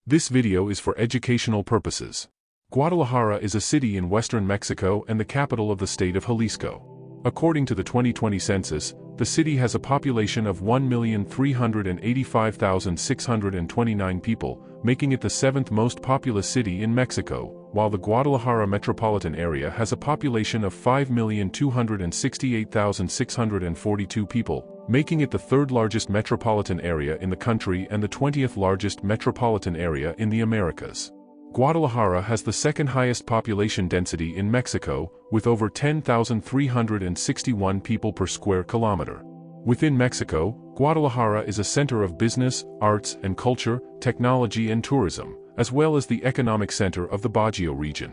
This video is for educational purposes. Guadalajara is a city in western Mexico and the capital of the state of Jalisco. According to the 2020 census, the city has a population of 1,385,629 people, making it the seventh most populous city in Mexico, while the Guadalajara metropolitan area has a population of 5,268,642 people, making it the third largest metropolitan area in the country and the 20th largest metropolitan area in the Americas. Guadalajara has the second highest population density in Mexico, with over 10,361 people per square kilometer. Within Mexico, Guadalajara is a center of business, arts and culture, technology and tourism, as well as the economic center of the Bajío region.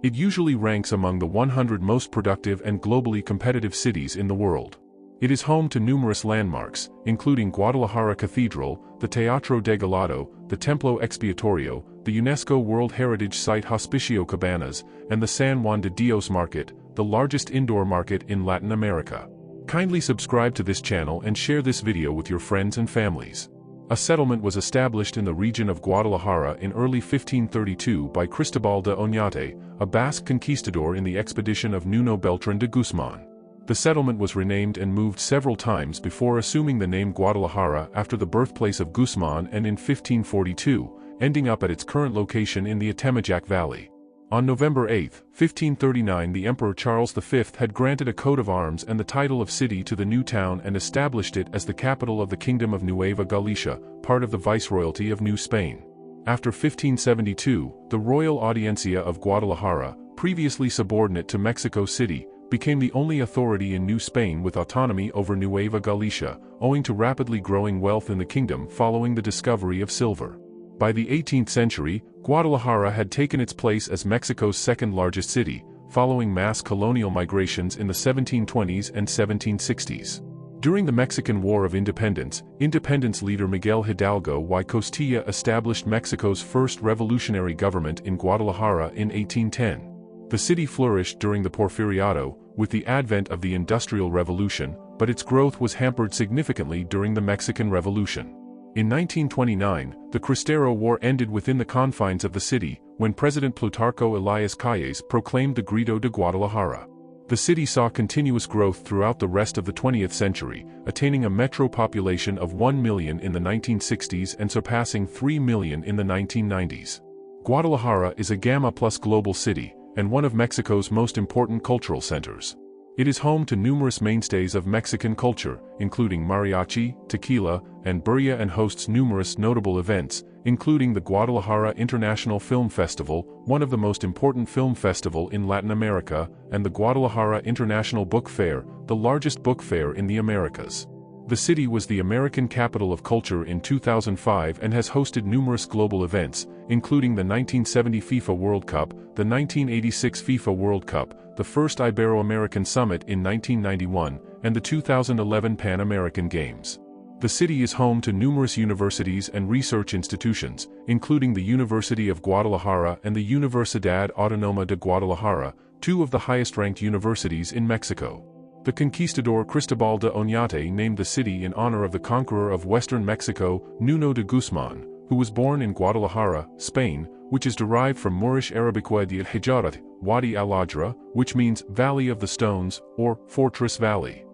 It usually ranks among the 100 most productive and globally competitive cities in the world. It is home to numerous landmarks, including Guadalajara Cathedral, the Teatro Degollado, the Templo Expiatorio, the UNESCO World Heritage Site Hospicio Cabanas, and the San Juan de Dios Market, the largest indoor market in Latin America. Kindly subscribe to this channel and share this video with your friends and families. A settlement was established in the region of Guadalajara in early 1532 by Cristobal de Oñate, a Basque conquistador in the expedition of Nuno Beltrán de Guzmán. The settlement was renamed and moved several times before assuming the name Guadalajara after the birthplace of Guzmán and in 1542, ending up at its current location in the Atemajac Valley. On November 8, 1539, the Emperor Charles V had granted a coat of arms and the title of city to the new town and established it as the capital of the Kingdom of Nueva Galicia, part of the Viceroyalty of New Spain. After 1572, the Royal Audiencia of Guadalajara, previously subordinate to Mexico City, became the only authority in New Spain with autonomy over Nueva Galicia, owing to rapidly growing wealth in the kingdom following the discovery of silver. By the 18th century, Guadalajara had taken its place as Mexico's second largest city, following mass colonial migrations in the 1720s and 1760s. During the Mexican War of Independence, independence leader Miguel Hidalgo y Costilla established Mexico's first revolutionary government in Guadalajara in 1810. The city flourished during the Porfiriato, with the advent of the Industrial Revolution, but its growth was hampered significantly during the Mexican Revolution. In 1929, the Cristero War ended within the confines of the city, when President Plutarco Elias Calles proclaimed the Grito de Guadalajara. The city saw continuous growth throughout the rest of the 20th century, attaining a metro population of 1 million in the 1960s and surpassing 3 million in the 1990s. Guadalajara is a Gamma Plus global city, and one of Mexico's most important cultural centers. It is home to numerous mainstays of Mexican culture, including mariachi, tequila, and birria, and hosts numerous notable events, including the Guadalajara International Film Festival, one of the most important film festival in Latin America, and the Guadalajara International Book Fair, the largest book fair in the Americas. The city was the American Capital of Culture in 2005 and has hosted numerous global events, including the 1970 FIFA World Cup, the 1986 FIFA World Cup, the first Ibero-American Summit in 1991, and the 2011 Pan American Games. The city is home to numerous universities and research institutions, including the University of Guadalajara and the Universidad Autónoma de Guadalajara, two of the highest-ranked universities in Mexico. The conquistador Cristobal de Oñate named the city in honor of the conqueror of western Mexico, Nuno de Guzmán, who was born in Guadalajara, Spain, which is derived from Moorish Arabic Wadi al-Hijarat, Wadi al-Ajra, which means Valley of the Stones, or Fortress Valley.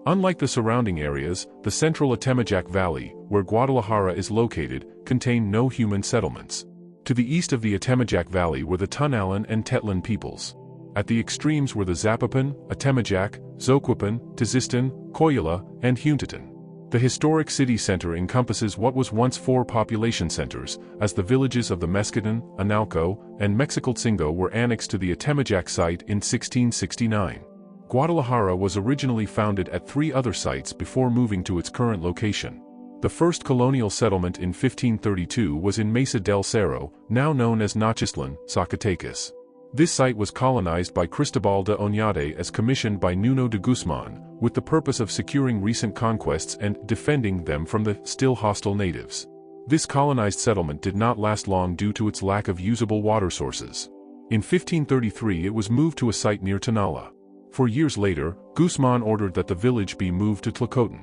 Unlike the surrounding areas, the central Atemajac Valley, where Guadalajara is located, contained no human settlements. To the east of the Atemajac Valley were the Tunalan and Tetlan peoples. At the extremes were the Zapopan, Atemajac, Zoquipan, Tizistan, Coyula, and Juntatan. The historic city center encompasses what was once 4 population centers, as the villages of the Mezquitan, Analco, and Mexicaltzingo were annexed to the Atemajac site in 1669. Guadalajara was originally founded at 3 other sites before moving to its current location. The first colonial settlement in 1532 was in Mesa del Cerro, now known as Nochistlán, Zacatecas. This site was colonized by Cristobal de Oñate as commissioned by Nuno de Guzmán, with the purpose of securing recent conquests and defending them from the still hostile natives. This colonized settlement did not last long due to its lack of usable water sources. In 1533 it was moved to a site near Tonala. 4 years later, Guzmán ordered that the village be moved to Tlacotan.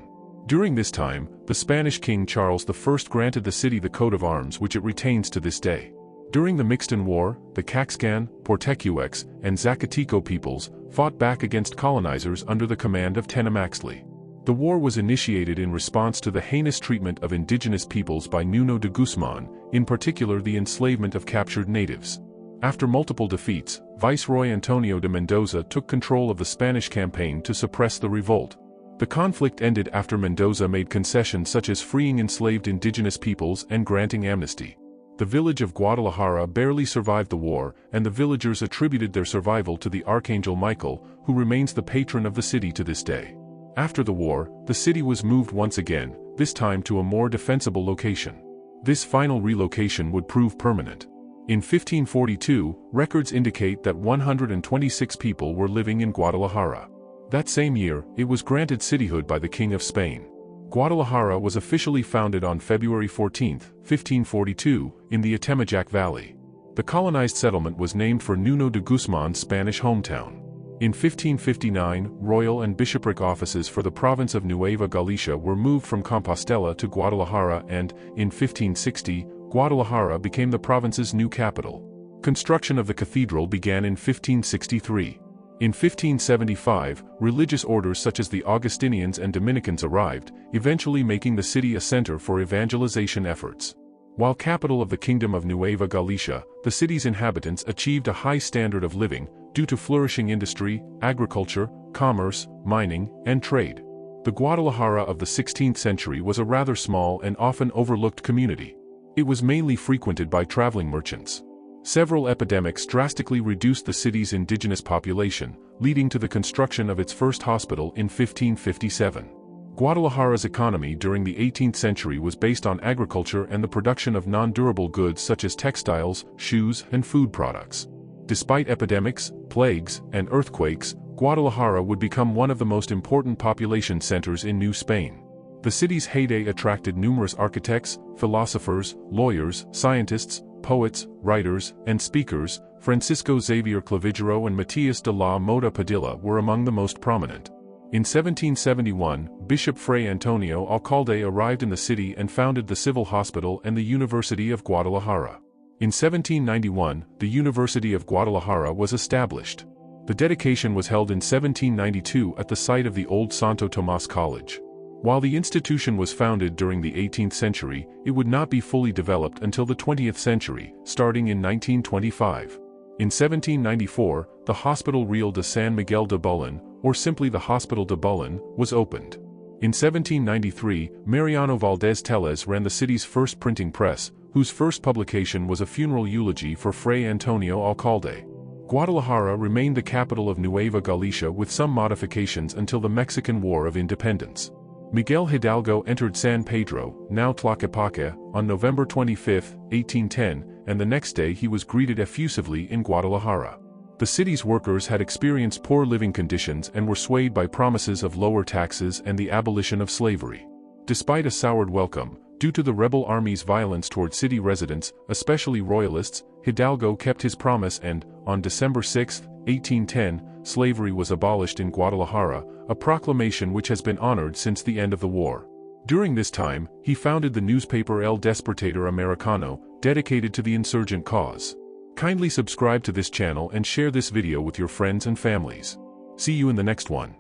During this time, the Spanish King Charles I granted the city the coat of arms which it retains to this day. During the Mixtan War, the Caxcan, Portecuex, and Zacateco peoples fought back against colonizers under the command of Tenemaxtli. The war was initiated in response to the heinous treatment of indigenous peoples by Nuno de Guzman, in particular the enslavement of captured natives. After multiple defeats, Viceroy Antonio de Mendoza took control of the Spanish campaign to suppress the revolt. The conflict ended after Mendoza made concessions such as freeing enslaved indigenous peoples and granting amnesty. The village of Guadalajara barely survived the war, and the villagers attributed their survival to the Archangel Michael, who remains the patron of the city to this day. After the war, the city was moved once again, this time to a more defensible location. This final relocation would prove permanent. In 1542, records indicate that 126 people were living in Guadalajara. That same year, it was granted cityhood by the King of Spain. Guadalajara was officially founded on February 14, 1542, in the Atemajac Valley. The colonized settlement was named for Nuno de Guzman's Spanish hometown. In 1559, royal and bishopric offices for the province of Nueva Galicia were moved from Compostela to Guadalajara and, in 1560, Guadalajara became the province's new capital. Construction of the cathedral began in 1563. In 1575, religious orders such as the Augustinians and Dominicans arrived, eventually making the city a center for evangelization efforts. While capital of the Kingdom of Nueva Galicia, the city's inhabitants achieved a high standard of living due to flourishing industry, agriculture, commerce, mining, and trade. The Guadalajara of the 16th century was a rather small and often overlooked community. It was mainly frequented by traveling merchants. Several epidemics drastically reduced the city's indigenous population, leading to the construction of its first hospital in 1557. Guadalajara's economy during the 18th century was based on agriculture and the production of non-durable goods such as textiles, shoes, and food products. Despite epidemics, plagues, and earthquakes, Guadalajara would become one of the most important population centers in New Spain. The city's heyday attracted numerous architects, philosophers, lawyers, scientists, poets, writers, and speakers. Francisco Xavier Clavigero and Matias de la Mota Padilla were among the most prominent. In 1771, Bishop Fray Antonio Alcalde arrived in the city and founded the Civil Hospital and the University of Guadalajara. In 1791, the University of Guadalajara was established. The dedication was held in 1792 at the site of the old Santo Tomás College. While the institution was founded during the 18th century, it would not be fully developed until the 20th century, starting in 1925. In 1794, the Hospital Real de San Miguel de Bullen, or simply the Hospital de Bullen, was opened. In 1793, Mariano Valdez Tellez ran the city's first printing press, whose first publication was a funeral eulogy for Fray Antonio Alcalde. Guadalajara remained the capital of Nueva Galicia with some modifications until the Mexican War of Independence. Miguel Hidalgo entered San Pedro, now Tlaquepaque, on November 25, 1810, and the next day he was greeted effusively in Guadalajara. The city's workers had experienced poor living conditions and were swayed by promises of lower taxes and the abolition of slavery. Despite a soured welcome, due to the rebel army's violence toward city residents, especially royalists, Hidalgo kept his promise and, on December 6, 1810, slavery was abolished in Guadalajara, a proclamation which has been honored since the end of the war. During this time, he founded the newspaper El Despertador Americano, dedicated to the insurgent cause. Kindly subscribe to this channel and share this video with your friends and families. See you in the next one.